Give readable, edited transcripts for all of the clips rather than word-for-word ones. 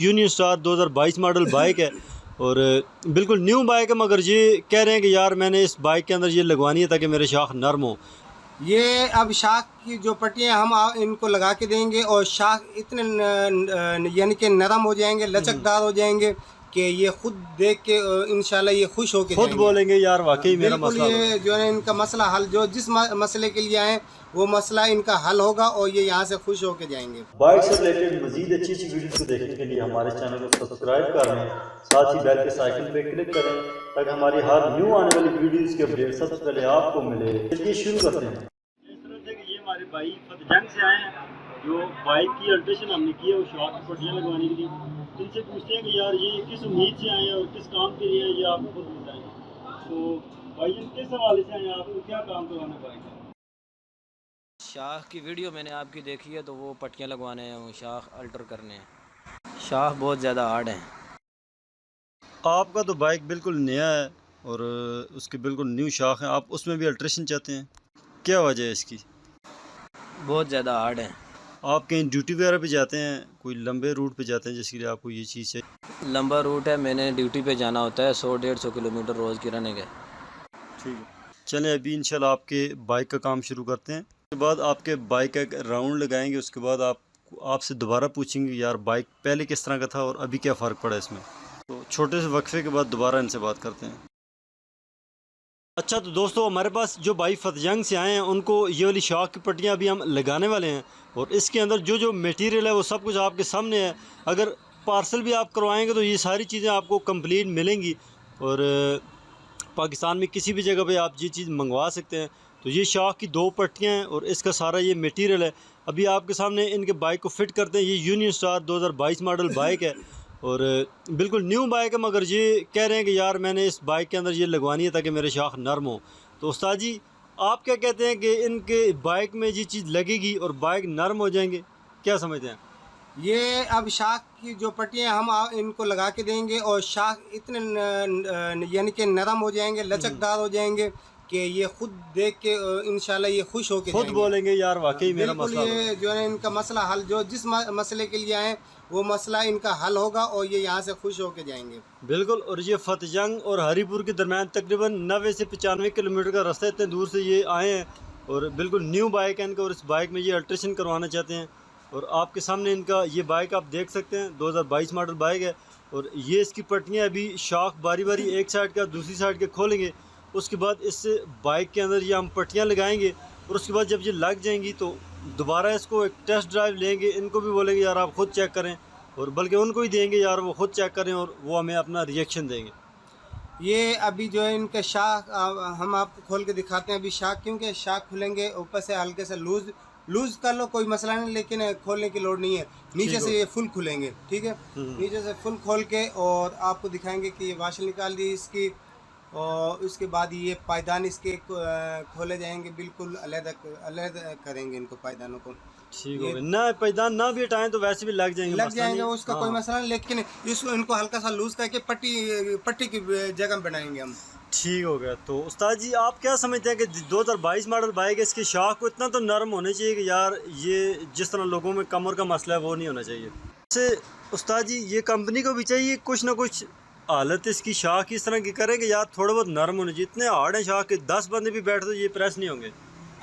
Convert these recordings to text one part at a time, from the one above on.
Union star 2022 model bike है और बिल्कुल न्यू बाइक है, मगर ये कह रहे हैं कि यार मैंने इस बाइक के अंदर ये लगवानी है ताकि मेरे शाख नरम हो। ये अब शाख की जो पट्टियाँ हम इनको लगा के देंगे और शाख इतने यानी कि नरम हो जाएंगे, लचकदार हो जाएंगे कि ये खुद देख के इंशाल्लाह ये खुश होके खुद जाएंगे। बोलेंगे यार वाकई मेरा बिल्कुल मसला हल हो ये जो है इनका मसला हल, जो जिस मसले के लिए आए वो मसला इनका हल होगा और ये यहाँ से खुश होके जाएंगे। बाइक से रिलेटेड मजीद अच्छी अच्छी वीडियोस को देखने के लिए हमारे चैनल को सब्सक्राइब कर लें, साथ ही बेल के आइकन पे क्लिक करें ताकि हमारी हर न्यू आने वाली वीडियोस की अपडेट सबसे पहले आपको मिले। चलिए शुरू करते हैं। इस तरह से कि ये हमारे भाई फतजंग से आए हैं, जो बाइक की अल्ट्रेशन हमने की है वो शॉक की पट्टियाँ लगवाने के लिए। इनसे पूछते हैं कि यार ये किस उम्मीद से आए हैं और किस काम के लिए ये आप खुद बताएंगे। तो भाई किस हवाले से आए हैं, आपको क्या काम करवाना है बाइक का? शाख की वीडियो मैंने आपकी देखी है तो वो पट्टियाँ लगवाने हैं, वो शाख अल्टर करने हैं। शाख बहुत ज़्यादा हार्ड हैं। आपका तो बाइक बिल्कुल नया है और उसकी बिल्कुल न्यू शाख है, आप उसमें भी अल्ट्रेशन चाहते हैं, क्या वजह है इसकी? बहुत ज़्यादा हार्ड हैं। आप कहीं ड्यूटी वगैरह पे जाते हैं, कोई लंबे रूट पे जाते हैं जिसके लिए आपको ये चीज़ चाहिए? लंबा रूट है, मैंने ड्यूटी पे जाना होता है 100-150 किलोमीटर रोज़ की रनिंग है। ठीक है, चलें अभी इंशाल्लाह आपके बाइक का काम शुरू करते हैं। उसके बाद आपके बाइक का एक राउंड लगाएंगे, उसके बाद आपसे दोबारा पूछेंगे यार बाइक पहले किस तरह का था और अभी क्या फ़र्क पड़ा इसमें। तो छोटे से वक्फे के बाद दोबारा इनसे बात करते हैं। अच्छा तो दोस्तों, हमारे पास जो भाई फतजंग से आए हैं उनको ये वाली शाख की पट्टियाँ अभी हम लगाने वाले हैं और इसके अंदर जो जो मटेरियल है वो सब कुछ आपके सामने है। अगर पार्सल भी आप करवाएंगे तो ये सारी चीज़ें आपको कंप्लीट मिलेंगी और पाकिस्तान में किसी भी जगह पे आप ये चीज़ मंगवा सकते हैं। तो ये शाख की 2 पट्टियाँ हैं और इसका सारा ये मटेरियल है। अभी आपके सामने इनके बाइक को फिट करते हैं। ये यूनियन स्टार 2022 मॉडल बाइक है और बिल्कुल न्यू बाइक है, मगर ये कह रहे हैं कि यार मैंने इस बाइक के अंदर ये लगवानी है ताकि मेरे शाख नरम हो। तो उस्ताद जी, आप क्या कहते हैं कि इनके बाइक में ये चीज़ लगेगी और बाइक नरम हो जाएंगे, क्या समझते हैं? ये अब शाख की जो पट्टियाँ हम इनको लगा के देंगे और शाख इतने यानी कि नरम हो जाएंगे, लचकदार हो जाएंगे कि ये खुद देख के इंशाल्लाह ये खुश होके खुद जाएंगे। बोलेंगे यार वाकई मेरा बिल्कुल मसला हल हो। ये जो है इनका मसला हल, जो जिस मसले के लिए आए वो मसला इनका हल होगा और ये यहाँ से खुश होके जाएंगे। बिल्कुल, और ये फतजंग और हरीपुर के दरमियान तकरीबन 90 से 95 किलोमीटर का रास्ता है, इतने दूर से ये आए हैं और बिल्कुल न्यू बाइक है इनका और इस बाइक में ये अल्ट्रेशन करवाना चाहते हैं। और आपके सामने इनका ये बाइक आप देख सकते हैं, 2022 मॉडल बाइक है और ये इसकी पट्टियाँ अभी शाख बारी बारी एक साइड का दूसरी साइड के खोलेंगे। उसके बाद इससे बाइक के अंदर ये हम पट्टियाँ लगाएंगे और उसके बाद जब ये लग जाएंगी तो दोबारा इसको एक टेस्ट ड्राइव लेंगे। इनको भी बोलेंगे यार आप ख़ुद चेक करें और बल्कि उनको ही देंगे यार वो खुद चेक करें और वो हमें अपना रिएक्शन देंगे। ये अभी जो है इनके शाख हम आपको खोल के दिखाते हैं। अभी शाख, क्योंकि शाख खुलेंगे ऊपर से हल्के से लूज कर लो, कोई मसला नहीं, लेकिन खोलने की लोड़ नहीं है। नीचे से ये फुल खुलेंगे, ठीक है। नीचे से फुल खोल के और आपको दिखाएंगे कि ये वाशल निकाल दी इसकी और उसके बाद ये पायदान इसके खोले जाएंगे, बिल्कुल अलग करेंगे इनको पायदानों को। ठीक हो गया ना, पैदान ना भी हटाएं तो वैसे भी लग जाएंगे, उसका कोई मसला नहीं, लेकिन इसको इनको हल्का सा लूज करके पट्टी की जगह बनाएंगे हम। ठीक हो गया। तो उस्ताद जी, आप क्या समझते हैं कि 2022 मॉडल बाइक है, इसकी शाख को इतना तो नरम होने चाहिए कि यार ये जिस तरह लोगों में कमर का मसला है वो नहीं होना चाहिए। वैसे उस्ताद जी, ये कंपनी को भी चाहिए कुछ ना कुछ हालत इसकी शाख इस तरह की करें कि यार थोड़ा बहुत नरम होने चाहिए। इतने हार्ड है शाख के 10 बंदे भी बैठे तो ये प्रेस नहीं होंगे।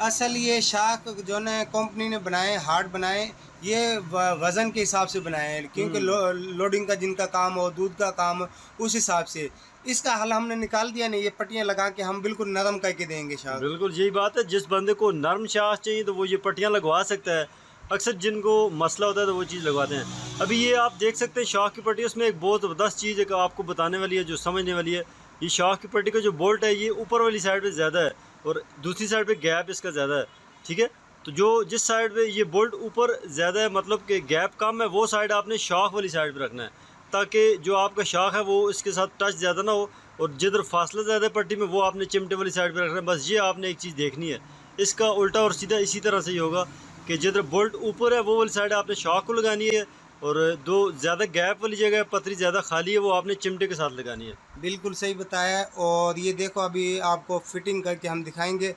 असल ये शाख जो है कंपनी ने बनाए, हार्ड बनाए, ये वज़न के हिसाब से बनाए हैं, क्योंकि लोडिंग का जिनका काम हो, दूध का काम हो, उस हिसाब से इसका हल हमने निकाल दिया। नहीं, ये पट्टियाँ लगा के हम बिल्कुल नरम करके देंगे शाख। बिल्कुल यही बात है, जिस बंदे को नरम शाख चाहिए तो वो ये पट्टियाँ लगवा सकता है। अक्सर जिनको मसला होता है तो वो चीज़ लगवाते हैं। अभी ये आप देख सकते हैं शाख की पट्टी, उसमें एक बहुत ज़बरदस्त चीज़ है आपको बताने वाली है जो समझने वाली है। ये शाख की पट्टी का जो बोल्ट है ये ऊपर वाली साइड पे ज़्यादा है और दूसरी साइड पे गैप इसका ज़्यादा है, ठीक है। तो जो जिस साइड पे ये बोल्ट ऊपर ज़्यादा है, मतलब कि गैप कम है, वो साइड आपने शाख वाली साइड पे रखना है ताकि जो आपका शाख है वो इसके साथ टच ज़्यादा ना हो और जिधर फासला ज़्यादा है पट्टी में वो आपने चिमटे वाली साइड पे रखना है। बस ये आपने एक चीज़ देखनी है। इसका उल्टा और सीधा इसी तरह से ही होगा कि जिधर बोल्ट ऊपर है वो वाली साइड आपने शाख को लगानी है और दो ज़्यादा गैप वाली जगह पतरी ज़्यादा खाली है वो आपने चिमटे के साथ लगानी है। बिल्कुल सही बताया। और ये देखो अभी आपको फिटिंग करके हम दिखाएंगे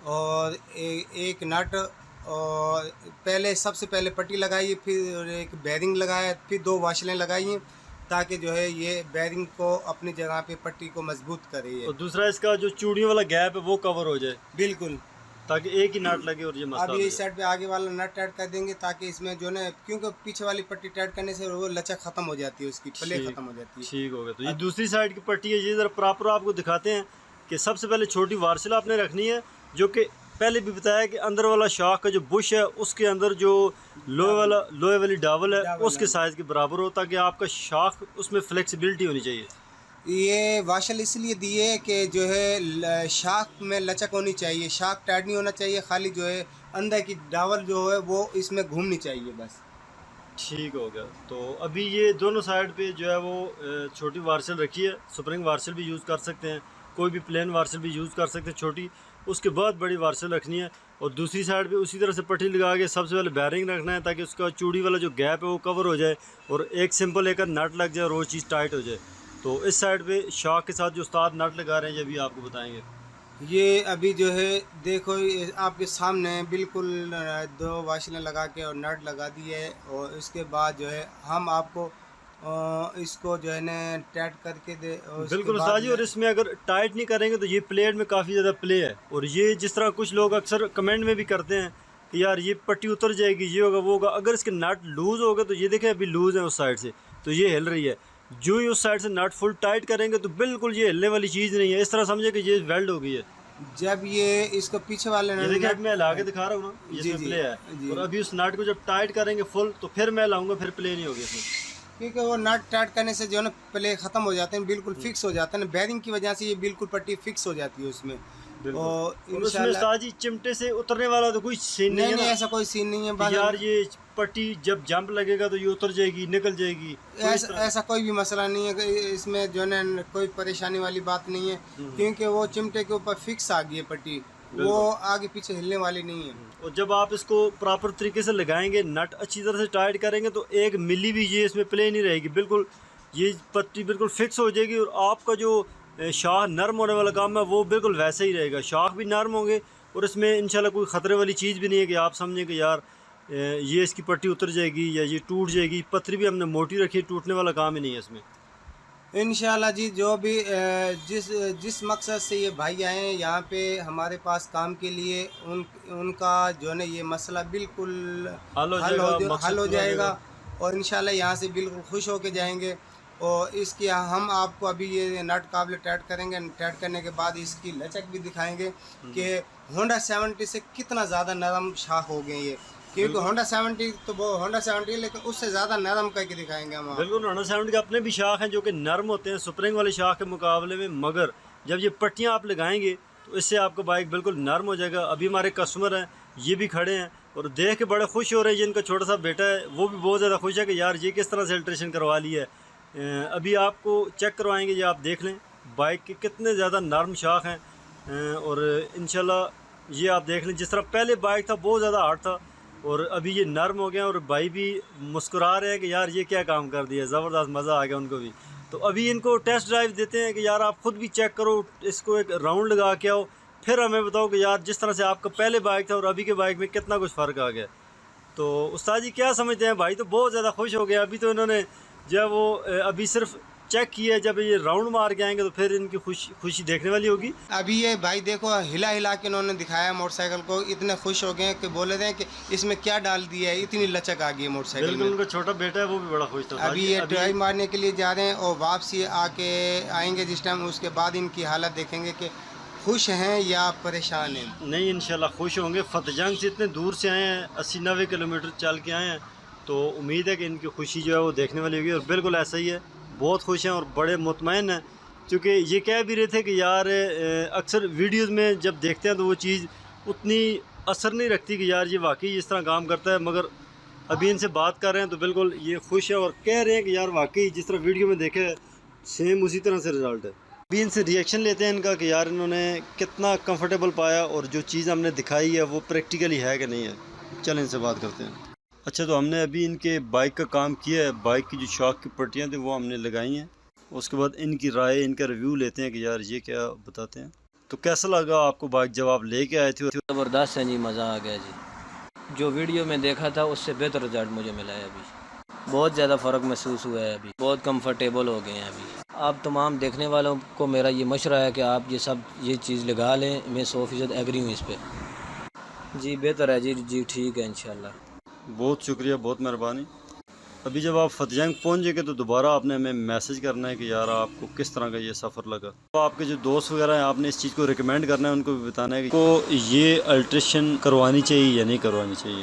और एक नट और पहले सबसे पहले पट्टी लगाई, फिर एक बेरिंग लगाया, फिर 2 वाशलें लगाई ताकि जो है ये बेरिंग को अपनी जगह पे पट्टी को मजबूत करे ये। और दूसरा इसका जो चूड़ियों वाला गैप है वो कवर हो जाए, बिल्कुल। ताकि एक ही नट लगे और ये मसला अब ये इस साइड पे आगे वाला नट टाइट कर देंगे ताकि इसमें जो ना, क्योंकि पीछे वाली पट्टी टाइट करने से वो लचक खत्म हो जाती है, उसकी प्ले ठीक- खत्म हो जाती है। ठीक हो गया। तो ये दूसरी साइड की पट्टी है, ये ज़रा प्रॉपर आपको दिखाते हैं कि सबसे पहले छोटी वार्सल आपने रखनी है, जो कि पहले भी बताया कि अंदर वाला शाख का जो बुश है उसके अंदर जो लोहे वाली डावल है उसके साइज़ के बराबर हो, ताकि आपका शाख उसमें फ्लेक्सिबिलिटी होनी चाहिए। ये वाशल इसलिए दिए कि जो है शाख में लचक होनी चाहिए, शाख टाइट नहीं होना चाहिए, खाली जो है अंदर की डावल जो है वो इसमें घूमनी चाहिए बस। ठीक हो गया। तो अभी ये दोनों साइड पे जो है वो छोटी वार्सल रखी है, स्प्रिंग वार्सल भी यूज़ कर सकते हैं, कोई भी प्लेन वार्सल भी यूज़ कर सकते हैं छोटी, उसके बाद बड़ी वार्सल रखनी है। और दूसरी साइड पे उसी तरह से पट्टी लगा के सबसे पहले बैरिंग रखना है ताकि उसका चूड़ी वाला जो गैप है वो कवर हो जाए और एक सिंपल एक नट लग जाए और वो चीज़ टाइट हो जाए। तो इस साइड पे शाख के साथ जो उस्ताद नट लगा रहे हैं ये भी आपको बताएंगे। ये अभी जो है देखो ये आपके सामने बिल्कुल 2 वाशलें लगा के और नट लगा दिए है, और इसके बाद जो है हम आपको इसको जो है ना टाइट करके दे। और उसके बिल्कुल बाद उस्ताद जी, और इसमें अगर टाइट नहीं करेंगे तो ये प्लेट में काफ़ी ज़्यादा प्ले है, और ये जिस तरह कुछ लोग अक्सर कमेंट में भी करते हैं कि यार ये पट्टी उतर जाएगी, ये होगा वो होगा, अगर इसके नट लूज़ होगा तो ये देखें अभी लूज़ है उस साइड से तो ये हिल रही है, जो ही उस साइड से नट फुल टाइट करेंगे तो बिल्कुल ये हिलने वाली चीज़ नहीं है, इस तरह समझे कि ये वेल्ड हो गई है। जब ये इसको पीछे वाले ये देखिए अब मैं हिला के दिखा रहा हूँ ना, जी, इसमें जी, प्ले है, जी। और अभी उस नट को जब टाइट करेंगे फुल तो फिर मैं लाऊंगा, फिर प्ले नहीं होगी इसमें, क्योंकि वो नट टाइट करने से जो है ना प्ले खत्म हो जाते हैं, बिल्कुल फिक्स हो जाते हैं, बेरिंग की वजह से ये बिल्कुल पट्टी फिक्स हो जाती है उसमें। और और उसमें इंशाल्लाह उस्ताद जी चिमटे से उतरने वाला तो कोई सीन नहीं नहीं है नहीं ना ऐसा कोई सीन नहीं है, कि बस यार ये पट्टी जब जंप लगेगा तो ये उतर जाएगी निकल जाएगी, तो इस तरह- ऐसा कोई भी मसला नहीं है कि इसमें जो है ना कोई परेशानी वाली बात नहीं है, क्योंकि वो चिमटे के ऊपर फिक्स आ गई है पट्टी, वो आगे पीछे हिलने वाली नहीं है। और जब आप इसको प्रॉपर तरीके से लगाएंगे, नट अच्छी तरह से टाइट करेंगे तो एक मिली भी ये इसमें प्ले नहीं रहेगी, बिल्कुल ये पट्टी बिल्कुल फिक्स हो जाएगी, और आपका जो शाख नरम होने वाला काम है वो बिल्कुल वैसे ही रहेगा, शाख भी नरम होंगे, और इसमें इंशाल्लाह कोई ख़तरे वाली चीज़ भी नहीं है कि आप समझें कि यार ये इसकी पट्टी उतर जाएगी या ये टूट जाएगी। पत्थरी भी हमने मोटी रखी है, टूटने वाला काम ही नहीं है इसमें। इंशाल्लाह जी, जो भी जिस मकसद से ये भाई आए हैं यहाँ पे हमारे पास काम के लिए, उनका जो है ना ये मसला बिल्कुल हल हो जाएगा, और इंशाल्लाह यहाँ से बिल्कुल खुश होके जाएंगे। और इसकी हम आपको अभी ये नट काबिल टाइट करेंगे, टाइट करने के बाद इसकी लचक भी दिखाएंगे कि होंडा 70 से कितना ज़्यादा नरम शाख हो गए ये, क्योंकि होंडा 70 तो वो होंडा 70 लेकिन उससे ज़्यादा नरम करके दिखाएंगे हम। बिल्कुल होंडा 70 के अपने भी शाख हैं जो कि नरम होते हैं स्प्रिंग वाले शाख के मुकाबले में, मगर जब ये पट्टियाँ आप लगाएंगे तो इससे आपका बाइक बिल्कुल नरम हो जाएगा। अभी हमारे कस्टमर हैं, ये भी खड़े हैं और देख के बड़े खुश हो रहे हैं, जिनका छोटा सा बेटा है वो भी बहुत ज़्यादा खुश है कि यार ये किस तरह से अल्ट्रेशन करवा ली है। अभी आपको चेक करवाएंगे, ये आप देख लें बाइक के कितने ज़्यादा नरम शाख हैं, और इंशाल्लाह ये आप देख लें, जिस तरह पहले बाइक था बहुत ज़्यादा हार्ड था और अभी ये नरम हो गया, और भाई भी मुस्कुरा रहे हैं कि यार ये क्या काम कर दिया, ज़बरदस्त मज़ा आ गया उनको भी। तो अभी इनको टेस्ट ड्राइव देते हैं कि यार आप ख़ुद भी चेक करो, इसको एक राउंड लगा के आओ, फिर हमें बताओ कि यार जिस तरह से आपका पहले बाइक था और अभी के बाइक में कितना कुछ फ़र्क आ गया। तो उस्ताद जी क्या समझते हैं? भाई तो बहुत ज़्यादा खुश हो गया। अभी तो इन्होंने जब वो अभी सिर्फ चेक किया, जब ये राउंड मार के आएंगे तो फिर इनकी खुशी देखने वाली होगी। अभी ये भाई देखो हिला हिला के इन्होंने दिखाया मोटरसाइकिल को, इतने खुश हो गए कि बोले थे कि इसमें क्या डाल दिया है, इतनी लचक आ गई है मोटरसाइकिल में। बिल्कुल, उनका छोटा बेटा है वो भी बड़ा खुश था। अभी ये ट्राई मारने के लिए जा रहे हैं और वापसी आके आएंगे जिस टाइम, उसके बाद इनकी हालत देखेंगे कि खुश हैं या परेशान हैं। नहीं, इंशाल्लाह खुश होंगे। फतेहजंग से इतने दूर से आए हैं, 80-90 किलोमीटर चल के आए हैं, तो उम्मीद है कि इनकी खुशी जो है वो देखने वाली होगी, और बिल्कुल ऐसा ही है, बहुत खुश हैं और बड़े मुतमईन हैं। क्योंकि ये कह भी रहे थे कि यार अक्सर वीडियोस में जब देखते हैं तो वो चीज़ उतनी असर नहीं रखती कि यार ये वाकई इस तरह काम करता है, मगर अभी इनसे बात कर रहे हैं तो बिल्कुल ये खुश है और कह रहे हैं कि यार वाकई जिस तरह वीडियो में देखे सेम उसी तरह से रिज़ल्ट है। अभी इनसे रिएक्शन लेते हैं इनका कि यार इन्होंने कितना कंफर्टेबल पाया और जो चीज़ हमने दिखाई है वो प्रैक्टिकली है कि नहीं है। चलें इनसे बात करते हैं। अच्छा, तो हमने अभी इनके बाइक का काम किया है, बाइक की जो शॉक की पट्टियाँ थी वो हमने लगाई हैं, उसके बाद इनकी राय, इनका रिव्यू लेते हैं कि यार ये क्या बताते हैं। तो कैसा लगा आपको बाइक जब आप लेके आए थे? ज़बरदस्त है जी, मज़ा आ गया जी। जो वीडियो में देखा था उससे बेहतर रिजल्ट मुझे मिला है अभी। बहुत ज़्यादा फ़र्क महसूस हुआ है अभी, बहुत कंफर्टेबल हो गए हैं अभी। आप तमाम देखने वालों को मेरा ये मशवरा है कि आप ये चीज़ लगा लें। मैं 100% एग्री हूँ इस पर। जी बेहतर है जी ठीक है इंशाल्लाह। बहुत शुक्रिया, बहुत मेहरबानी। अभी जब आप फतेहजंग पहुंच जाएंगे तो दोबारा आपने हमें मैसेज करना है कि यार आपको किस तरह का ये सफ़र लगा। तो आपके जो दोस्त वगैरह हैं आपने इस चीज़ को रिकमेंड करना है, उनको भी बताना है कि को ये अल्ट्रेशन करवानी चाहिए या नहीं करवानी चाहिए।